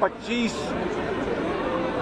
25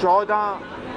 14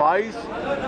22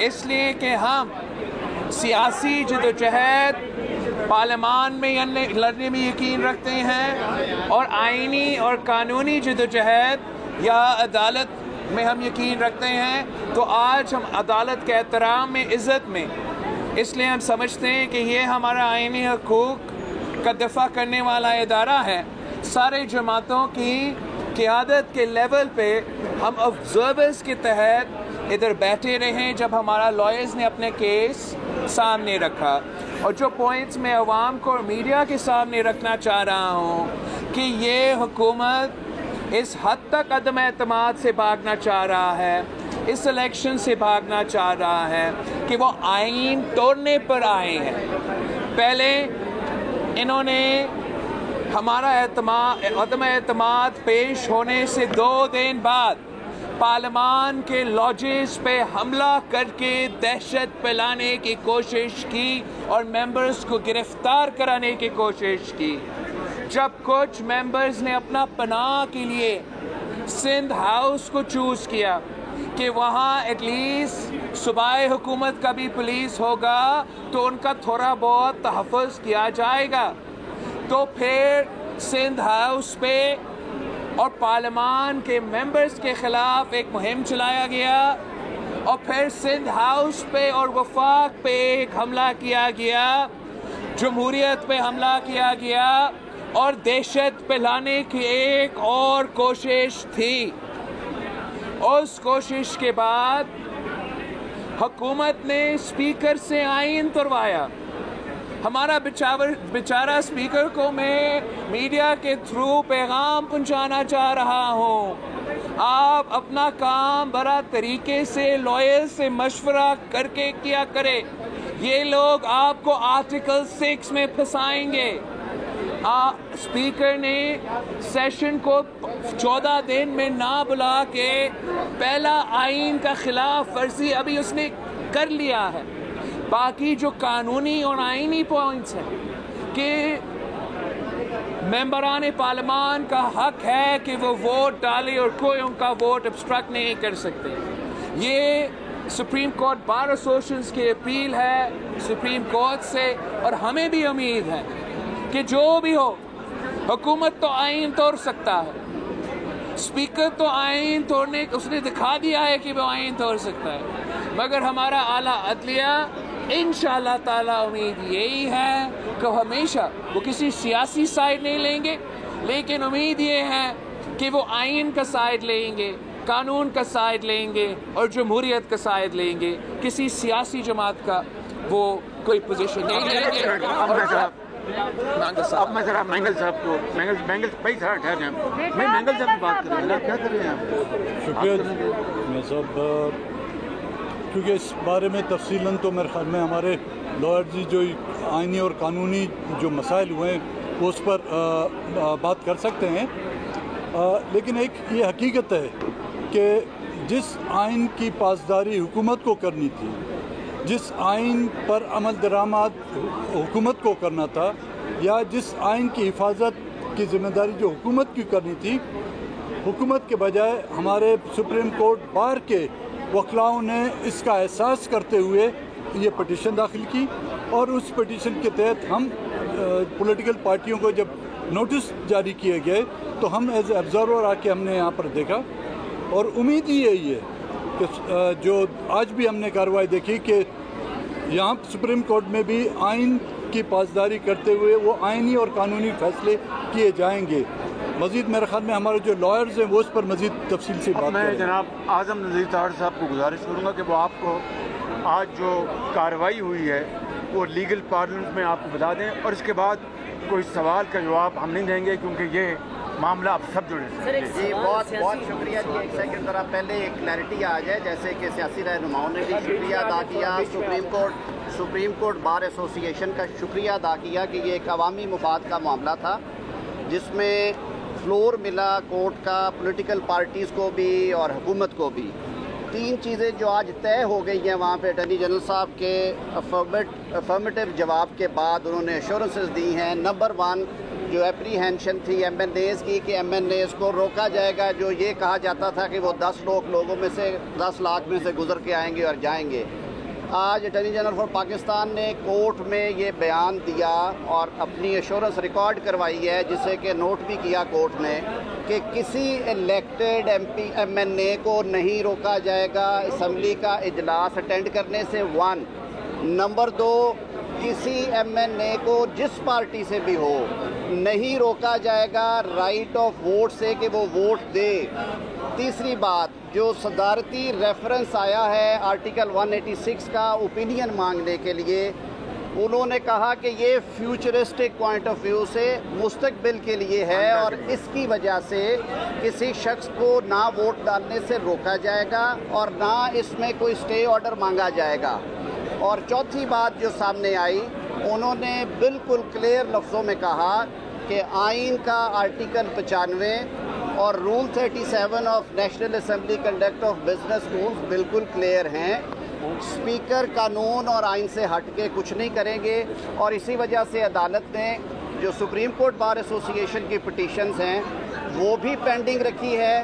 اس لیے کہ ہم سیاسی جدوجہد پارلیمان میں لڑنے میں یقین رکھتے ہیں اور آئینی اور قانونی جدوجہد یا عدالت میں ہم یقین رکھتے ہیں. تو آج ہم عدالت کے احترام میں، عزت میں، اس لیے ہم سمجھتے ہیں کہ یہ ہمارا آئینی حقوق کا دفاع کرنے والا ادارہ ہے. سارے جماعتوں کی قیادت کے لیول پہ ہم آبزرورز کے تحت ادھر بیٹھے رہے جب ہمارا لائرز نے اپنے کیس سامنے رکھا. اور جو پوائنٹس میں عوام کو اور میڈیا کے سامنے رکھنا چاہ رہا ہوں کہ یہ حکومت اس حد تک عدم اعتماد سے بھاگنا چاہ رہا ہے، اس الیکشن سے بھاگنا چاہ رہا ہے کہ وہ آئین توڑنے پر آئے ہیں. پہلے انہوں نے ہمارا عدم اعتماد پیش ہونے سے 2 دن بعد پارلیمان کے لاجز پہ حملہ کر کے دہشت پھیلانے کی کوشش کی اور ممبرز کو گرفتار کرانے کی کوشش کی. جب کچھ ممبرز نے اپنا پناہ کے لیے سندھ ہاؤس کو چوز کیا کہ وہاں ایٹ لیسٹ صوبائی حکومت کا بھی پولیس ہوگا تو ان کا تھوڑا بہت تحفظ کیا جائے گا، تو پھر سندھ ہاؤس پہ اور پارلیمان کے ممبرز کے خلاف ایک مہم چلایا گیا، اور پھر سندھ ہاؤس پہ اور وفاق پہ ایک حملہ کیا گیا، جمہوریت پہ حملہ کیا گیا، اور دہشت پھیلانے کی ایک اور کوشش تھی. اس کوشش کے بعد حکومت نے اسپیکر سے آئین توڑوایا. ہمارا بیچارہ اسپیکر کو میں میڈیا کے تھرو پیغام پہنچانا چاہ رہا ہوں، آپ اپنا کام بڑا طریقے سے لائر سے مشورہ کر کے کیا کرے. یہ لوگ آپ کو آرٹیکل 6 میں پھنسائیں گے. اسپیکر نے سیشن کو 14 دن میں نہ بلا کے پہلا آئین کا خلاف ورزی ابھی اس نے کر لیا ہے. باقی جو قانونی اور آئینی پوائنٹس ہیں کہ ممبران پارلیمان کا حق ہے کہ وہ ووٹ ڈالے اور کوئی ان کا ووٹ ابسٹرکٹ نہیں کر سکتے. یہ سپریم کورٹ بار ایسوسیشن کی اپیل ہے سپریم کورٹ سے، اور ہمیں بھی امید ہے کہ جو بھی ہو حکومت تو آئین توڑ سکتا ہے، اسپیکر تو آئین توڑنے اس نے دکھا دیا ہے کہ وہ آئین توڑ سکتا ہے، مگر ہمارا اعلیٰ عدلیہ انشاءاللہ تعالی امید یہی ہے کہ ہمیشہ وہ کسی سیاسی سائڈ نہیں لیں گے، لیکن امید یہ ہے کہ وہ آئین کا سائڈ لیں گے، قانون کا سائڈ لیں گے اور جمہوریت کا سائڈ لیں گے. کسی سیاسی جماعت کا وہ کوئی پوزیشن نہیں لیں گے. اب میں ذرا مینگل صاحب کو مینگل بھائی ذرا ٹھہر جائیں، میں مینگل صاحب کی بات کر رہا ہوں. کیا کر رہے ہیں آپ؟ شکریہ میں صاحب، کیونکہ اس بارے میں تفصیلاً تو میرے خیال میں ہمارے لائر جی جو آئینی اور قانونی جو مسائل ہوئے ہیں وہ اس پر بات کر سکتے ہیں، لیکن ایک یہ حقیقت ہے کہ جس آئین کی پاسداری حکومت کو کرنی تھی، جس آئین پر عمل درآمد حکومت کو کرنا تھا، یا جس آئین کی حفاظت کی ذمہ داری جو حکومت کی کرنی تھی، حکومت کے بجائے ہمارے سپریم کورٹ بار کے وکلاؤں نے اس کا احساس کرتے ہوئے یہ پٹیشن داخل کی، اور اس پٹیشن کے تحت ہم پولیٹیکل پارٹیوں کو جب نوٹس جاری کیے گئے تو ہم ایز اے آبزرور آ کے ہم نے یہاں پر دیکھا، اور امید ہی یہی ہے کہ جو آج بھی ہم نے کارروائی دیکھی کہ یہاں سپریم کورٹ میں بھی آئین کی پاسداری کرتے ہوئے وہ آئینی اور قانونی فیصلے کیے جائیں گے. مزید میرے خیال میں ہمارے جو لائرز ہیں وہ اس پر مزید تفصیل سے بات میں کریں. جناب اعظم نذیر طاہر صاحب کو گزارش کروں گا کہ وہ آپ کو آج جو کارروائی ہوئی ہے وہ لیگل پارلمنٹ میں آپ کو بتا دیں، اور اس کے بعد کوئی سوال کا جواب ہم نہیں دیں گے کیونکہ یہ معاملہ اب سب جڑے ہیں. جی بہت شکریہ جی. ایک سیکنڈ ذرا پہلے ایک کلیئرٹی آ جائے، جیسے کہ سیاسی رہنماؤں نے بھی شکریہ ادا کیا، سپریم کورٹ بار ایسوسی ایشن کا شکریہ ادا کیا کہ یہ ایک عوامی مفاد کا معاملہ تھا جس میں فلور ملا کورٹ کا پولیٹیکل پارٹیز کو بھی اور حکومت کو بھی. 3 چیزیں جو آج طے ہو گئی ہیں وہاں پہ اٹارنی جنرل صاحب کے افرمیٹیو جواب کے بعد انہوں نے ایشورنسز دی ہیں. نمبر 1 جو اپریہینشن تھی ایم این ایز کی کہ ایم این ایز کو روکا جائے گا، جو یہ کہا جاتا تھا کہ وہ 10 لوگوں میں سے 10 لاکھ میں سے گزر کے آئیں گے اور جائیں گے۔ آج اٹارنی جنرل فار پاکستان نے کورٹ میں یہ بیان دیا اور اپنی ایشورنس ریکارڈ کروائی ہے، جسے کہ نوٹ بھی کیا کورٹ نے، کہ کسی الیکٹڈ ایم این اے کو نہیں روکا جائے گا اسمبلی کا اجلاس اٹینڈ کرنے سے، 1۔ نمبر 2، کسی ایم این اے کو جس پارٹی سے بھی ہو نہیں روکا جائے گا رائٹ آف ووٹ سے کہ وہ ووٹ دے۔ تیسری بات، جو صدارتی ریفرنس آیا ہے آرٹیکل 186 کا اوپینین مانگنے کے لیے، انہوں نے کہا کہ یہ فیوچرسٹک پوائنٹ آف ویو سے مستقبل کے لیے ہے اور اس کی وجہ سے کسی شخص کو نہ ووٹ ڈالنے سے روکا جائے گا اور نہ اس میں کوئی سٹے آرڈر مانگا جائے گا۔ اور چوتھی بات جو سامنے آئی، انہوں نے بالکل کلیئر لفظوں میں کہا کہ آئین کا آرٹیکل 95 اور rule 37 of National Assembly conduct of business rules بالکل کلیئر ہیں، اسپیکر قانون اور آئین سے ہٹ کے کچھ نہیں کریں گے، اور اسی وجہ سے عدالت نے جو سپریم کورٹ بار ایسوسی ایشن کی پٹیشنز ہیں وہ بھی پینڈنگ رکھی ہے،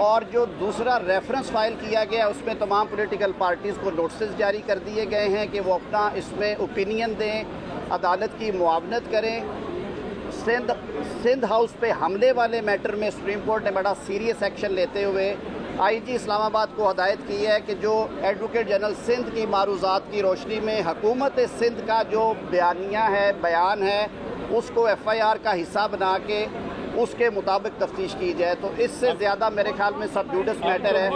اور جو دوسرا ریفرنس فائل کیا گیا اس میں تمام پولیٹیکل پارٹیز کو نوٹسز جاری کر دیے گئے ہیں کہ وہ اپنا اس میں اوپینین دیں، عدالت کی معاونت کریں۔ سندھ ہاؤس پہ حملے والے میٹر میں سپریم کورٹ نے بڑا سیریس ایکشن لیتے ہوئے آئی جی اسلام آباد کو ہدایت کی ہے کہ جو ایڈوکیٹ جنرل سندھ کی معروضات کی روشنی میں حکومت سندھ کا جو بیانیہ ہے، بیان ہے، اس کو ایف آئی آر کا حصہ بنا کے اس کے مطابق تفتیش کی جائے۔ تو اس سے زیادہ میرے خیال میں سب جوڈس میٹر ہے۔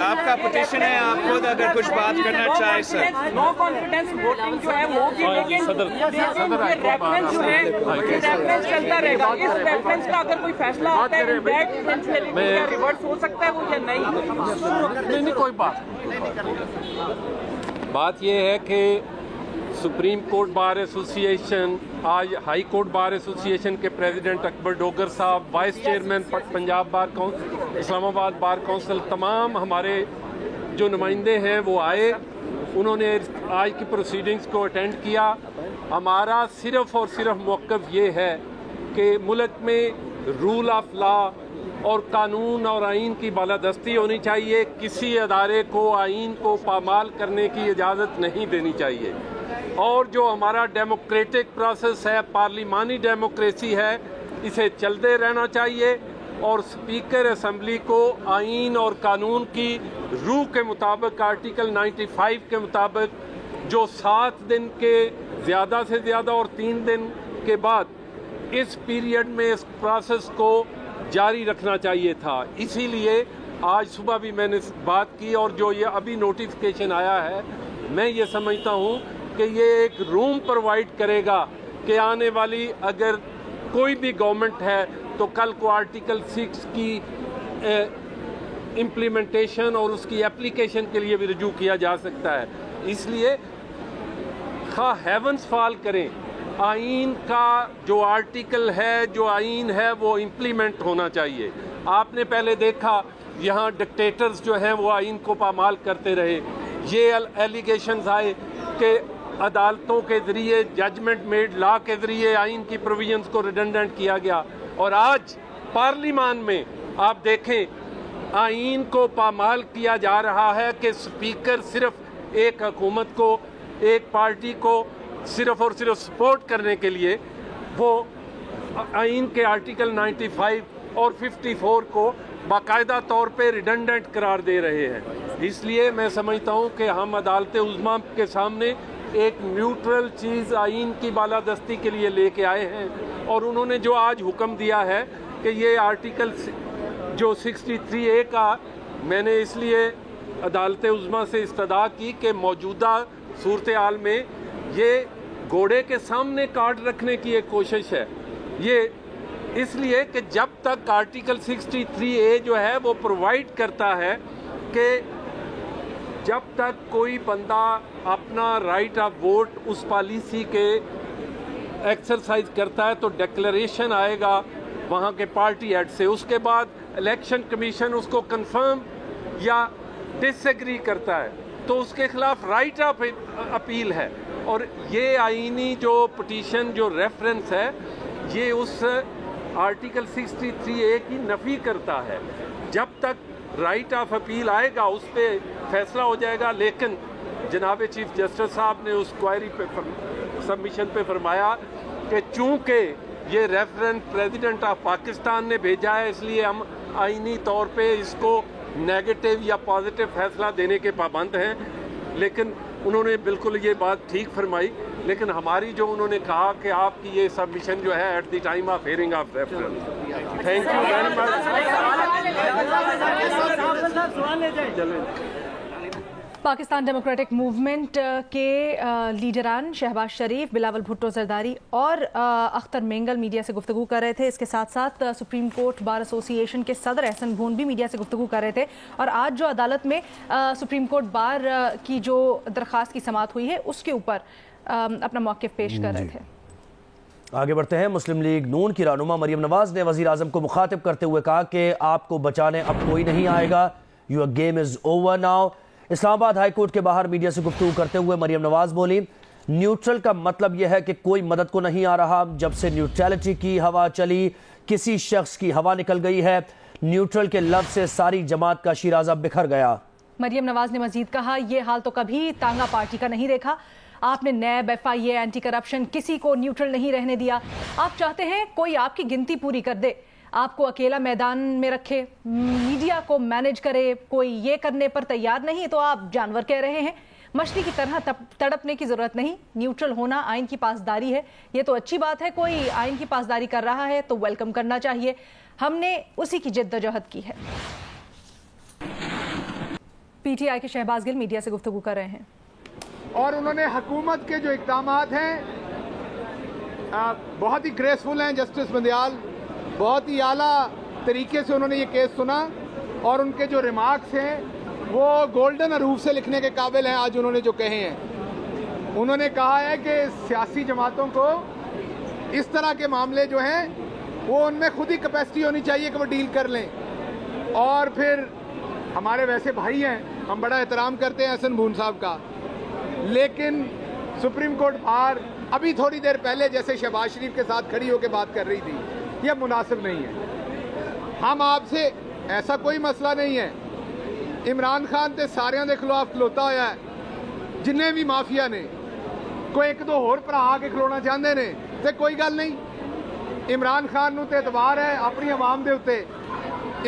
آپ کا پٹیشن ہے، آپ خود اگر کچھ بات کرنا چاہیں سر۔ نو کانفیڈنس ووٹنگ جو ہے وہ بھی، لیکن ریفرنس جو ہے ریفرنس چلتا رہے گا۔ اس ریفرنس کا اگر کوئی فیصلہ آتا ہے ریورس ہو سکتا ہے وہ یا نہیں؟ نہیں کوئی بات یہ ہے کہ سپریم کورٹ بار ایسوسی ایشن، آج ہائی کورٹ بار ایسوسی ایشن کے پریزیڈنٹ اکبر ڈوگر صاحب، vice chairman Punjab bar council, Islamabad bar council, تمام ہمارے جو نمائندے ہیں وہ آئے، انہوں نے آج کی پروسیڈنگز کو اٹینڈ کیا۔ ہمارا صرف اور صرف موقف یہ ہے کہ ملک میں رول آف لا اور قانون اور آئین کی بالادستی ہونی چاہیے، کسی ادارے کو آئین کو پامال کرنے کی اجازت نہیں دینی چاہیے، اور جو ہمارا ڈیموکریٹک پروسیس ہے، پارلیمانی ڈیموکریسی ہے، اسے چلتے رہنا چاہیے، اور اسپیکر اسمبلی کو آئین اور قانون کی روح کے مطابق آرٹیکل 95 کے مطابق جو 7 دن کے زیادہ سے زیادہ اور 3 دن کے بعد اس پیریڈ میں اس پروسیس کو جاری رکھنا چاہیے تھا۔ اسی لیے آج صبح بھی میں نے بات کی، اور جو یہ ابھی نوٹیفیکیشن آیا ہے، میں یہ سمجھتا ہوں کہ یہ ایک روم پرووائڈ کرے گا کہ آنے والی اگر کوئی بھی گورنمنٹ ہے تو کل کو آرٹیکل 6 کی امپلیمنٹیشن اور اس کی اپلیکیشن کے لیے بھی رجوع کیا جا سکتا ہے۔ اس لیے خواہ ہیونس فال کریں، آئین کا جو آرٹیکل ہے، جو آئین ہے، وہ امپلیمنٹ ہونا چاہیے۔ آپ نے پہلے دیکھا یہاں ڈکٹیٹرز جو ہیں وہ آئین کو پامال کرتے رہے، یہ ایلیگیشنز آئے کہ عدالتوں کے ذریعے، ججمنٹ میڈ لا کے ذریعے آئین کی پروویژنز کو ریڈنڈنٹ کیا گیا، اور آج پارلیمان میں آپ دیکھیں آئین کو پامال کیا جا رہا ہے کہ اسپیکر صرف ایک حکومت کو، ایک پارٹی کو صرف اور صرف سپورٹ کرنے کے لیے وہ آئین کے آرٹیکل 95 اور 54 کو باقاعدہ طور پہ ریڈنڈنٹ قرار دے رہے ہیں۔ اس لیے میں سمجھتا ہوں کہ ہم عدالت عظمیٰ کے سامنے ایک نیوٹرل چیز آئین کی بالادستی کے لیے لے کے آئے ہیں، اور انہوں نے جو آج حکم دیا ہے کہ یہ آرٹیکل جو 63A کا، میں نے اس لیے عدالت عظمیٰ سے استدعا کی کہ موجودہ صورتحال میں یہ گھوڑے کے سامنے کارڈ رکھنے کی ایک کوشش ہے، یہ اس لیے کہ جب تک آرٹیکل 63A جو ہے وہ پرووائڈ کرتا ہے کہ جب تک کوئی بندہ اپنا رائٹ آف ووٹ اس پالیسی کے ایکسرسائز کرتا ہے تو ڈکلیریشن آئے گا وہاں کے پارٹی ہیڈ سے، اس کے بعد الیکشن کمیشن اس کو کنفرم یا ڈس ایگری کرتا ہے تو اس کے خلاف رائٹ آف اپیل ہے. اور یہ آئینی جو پٹیشن جو ریفرنس ہے یہ اس آرٹیکل 63A کی نفی کرتا ہے. جب تک رائٹ آف اپیل آئے گا اس پہ فیصلہ ہو جائے گا. لیکن جناب چیف جسٹس صاحب نے اس کوائری پہ سبمیشن پہ فرمایا کہ چونکہ یہ ریفرنس پریزیڈنٹ آف پاکستان نے بھیجا ہے اس لیے ہم آئینی طور پہ اس کو نیگیٹو یا پازیٹیو فیصلہ دینے کے پابند ہیں. لیکن انہوں نے بالکل یہ بات ٹھیک فرمائی. لیکن ہماری جو انہوں نے کہا کہ آپ کی یہ سبمیشن جو ہے at the time of hearing of reference. Thank you very much. Pakistan Democratic Movement کے لیڈران شہباز شریف، بلاول بھٹو زرداری اور اختر مینگل میڈیا سے گفتگو کر رہے تھے. اس کے ساتھ ساتھ سپریم کورٹ بار ایسوسی ایشن کے صدر احسن بھون بھی میڈیا سے گفتگو کر رہے تھے. اور آج جو عدالت میں سپریم کورٹ بار کی جو درخواست کی سماعت ہوئی ہے اس کے اوپر اپنا موقف پیش کر رہے تھے. آگے بڑھتے ہیں. مسلم لیگ نون کی رہنما مریم نواز نے وزیر اعظم کو مخاطب کرتے ہوئے کہا کہ آپ کو بچانے اب کوئی نہیں آئے گا. Your game is over now. Islamabad high court کے باہر میڈیا سے گفتگو کرتے ہوئے مریم نواز بولی نیوٹرل کا مطلب یہ ہے کہ کوئی مدد کو نہیں آ رہا. جب سے نیوٹرلٹی کی ہوا چلی کسی شخص کی ہوا نکل گئی ہے. نیوٹرل کے لفظ سے ساری جماعت کا شیرازہ بکھر گیا. مریم نواز نے مزید کہا یہ حال تو کبھی تانگا پارٹی کا نہیں دیکھا. آپ نے نیب، FIA، اینٹی کرپشن کسی کو نیوٹرل نہیں رہنے دیا. آپ چاہتے ہیں کوئی آپ کی گنتی پوری کر دے، آپ کو اکیلا میدان میں رکھے، میڈیا کو مینج کرے. کوئی یہ کرنے پر تیار نہیں تو آپ جانور کہہ رہے ہیں. مچھلی کی طرح تڑپنے کی ضرورت نہیں. نیوٹرل ہونا آئین کی پاسداری ہے. یہ تو اچھی بات ہے کوئی آئین کی پاسداری کر رہا ہے تو ویلکم کرنا چاہیے. ہم نے اسی کی جدوجہد کی ہے. PTI کے شہباز گل میڈیا سے گفتگو کر رہے ہیں. اور انہوں نے حکومت کے جو اقدامات ہیں بہت ہی گریسفل ہیں. جسٹس بندیال بہت ہی اعلیٰ طریقے سے انہوں نے یہ کیس سنا اور ان کے جو ریمارکس ہیں وہ گولڈن حروف سے لکھنے کے قابل ہیں. آج انہوں نے جو کہے ہیں انہوں نے کہا ہے کہ سیاسی جماعتوں کو اس طرح کے معاملے جو ہیں وہ ان میں خود ہی کیپیسٹی ہونی چاہیے کہ وہ ڈیل کر لیں. اور پھر ہمارے ویسے بھائی ہیں، ہم بڑا احترام کرتے ہیں احسن بھون صاحب کا، لیکن سپریم کورٹ بار ابھی تھوڑی دیر پہلے جیسے شہباز شریف کے ساتھ کھڑی ہو کے بات کر رہی تھی یہ مناسب نہیں ہے. ہم آپ سے ایسا کوئی مسئلہ نہیں ہے. عمران خان تے ساریاں دے خلاف کھلوتا ہویا ہے. جنہیں بھی مافیا نے کوئی ایک دو ہور پر آ کے کھلونا چاہتے نے تے کوئی گل نہیں. عمران خان نو تے اعتبار ہے اپنی عوام دے اتے.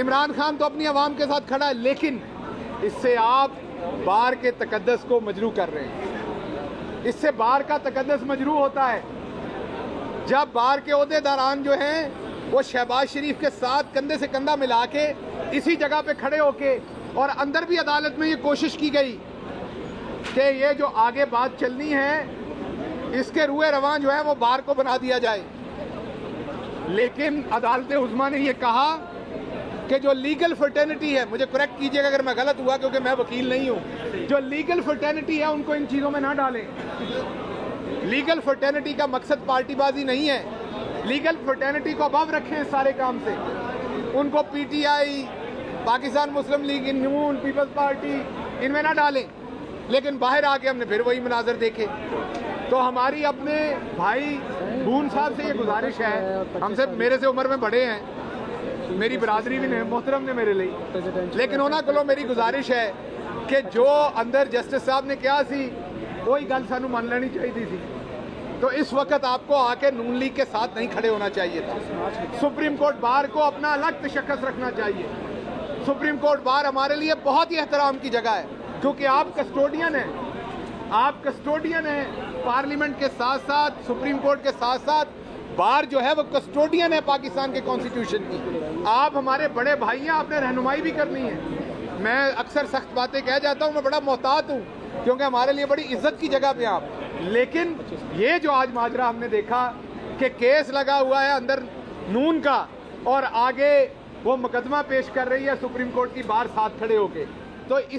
عمران خان تو اپنی عوام کے ساتھ کھڑا ہے، لیکن اس سے آپ بار کے تقدس کو مجروح کر رہے ہیں. اس سے بار کا تقدس مجروح ہوتا ہے جب بار کے عہدے داران جو ہیں وہ شہباز شریف کے ساتھ کندھے سے کندھا ملا کے اسی جگہ پہ کھڑے ہو کے، اور اندر بھی عدالت میں یہ کوشش کی گئی کہ یہ جو آگے بات چلنی ہے اس کے روئے رواں جو ہے وہ بار کو بنا دیا جائے. لیکن عدالت عظمیٰ نے یہ کہا کہ جو لیگل فرٹرنٹی ہے، مجھے کریکٹ کیجئے گا اگر میں غلط ہوا کیونکہ میں وکیل نہیں ہوں، جو لیگل فرٹرنٹی ہے ان کو ان چیزوں میں نہ ڈالیں. لیگل فرٹرنٹی کا مقصد پارٹی بازی نہیں ہے. لیگل فرٹرنٹی کو ابو رکھیں اس سارے کام سے. ان کو PTI، پاکستان مسلم لیگ نون، پیپلز پارٹی ان میں نہ ڈالیں. لیکن باہر آ کے ہم نے پھر وہی مناظر دیکھے. تو ہماری اپنے بھائی بون صاحب سے یہ گزارش ہے، ہم سے میرے سے عمر میں بڑے ہیں، میری برادری بھی محترم نے میرے لیے، لیکن انہاں کولوں میری گزارش ہے کہ جو اندر جسٹس صاحب نے کیا سی وہی گل سانو مان لینی چاہیے تھی. تو اس وقت آپ کو آ کے نون لیگ کے ساتھ نہیں کھڑے ہونا چاہیے تھا. سپریم کورٹ بار کو اپنا الگ تشخص رکھنا چاہیے. سپریم کورٹ بار ہمارے لیے بہت ہی احترام کی جگہ ہے کیونکہ آپ کسٹوڈین ہیں. آپ کسٹوڈین ہیں پارلیمنٹ کے ساتھ ساتھ، سپریم کورٹ کے ساتھ ساتھ. بار جو ہے وہ کسٹوڈین ہے پاکستان کے کانسٹیٹیوشن کی. آپ ہمارے بڑے بھائی ہیں، آپ نے رہنمائی بھی کرنی ہے. میں اکثر سخت باتیں کہہ جاتا ہوں، میں بڑا محتاط ہوں کیونکہ ہمارے لیے بڑی عزت کی جگہ پہ آپ. لیکن یہ جو آج ماجرا ہم نے دیکھا کہ کیس لگا ہوا ہے اندر نون کا اور آگے وہ مقدمہ پیش کر رہی ہے سپریم کورٹ کی بار ساتھ کھڑے ہو کے، تو اسی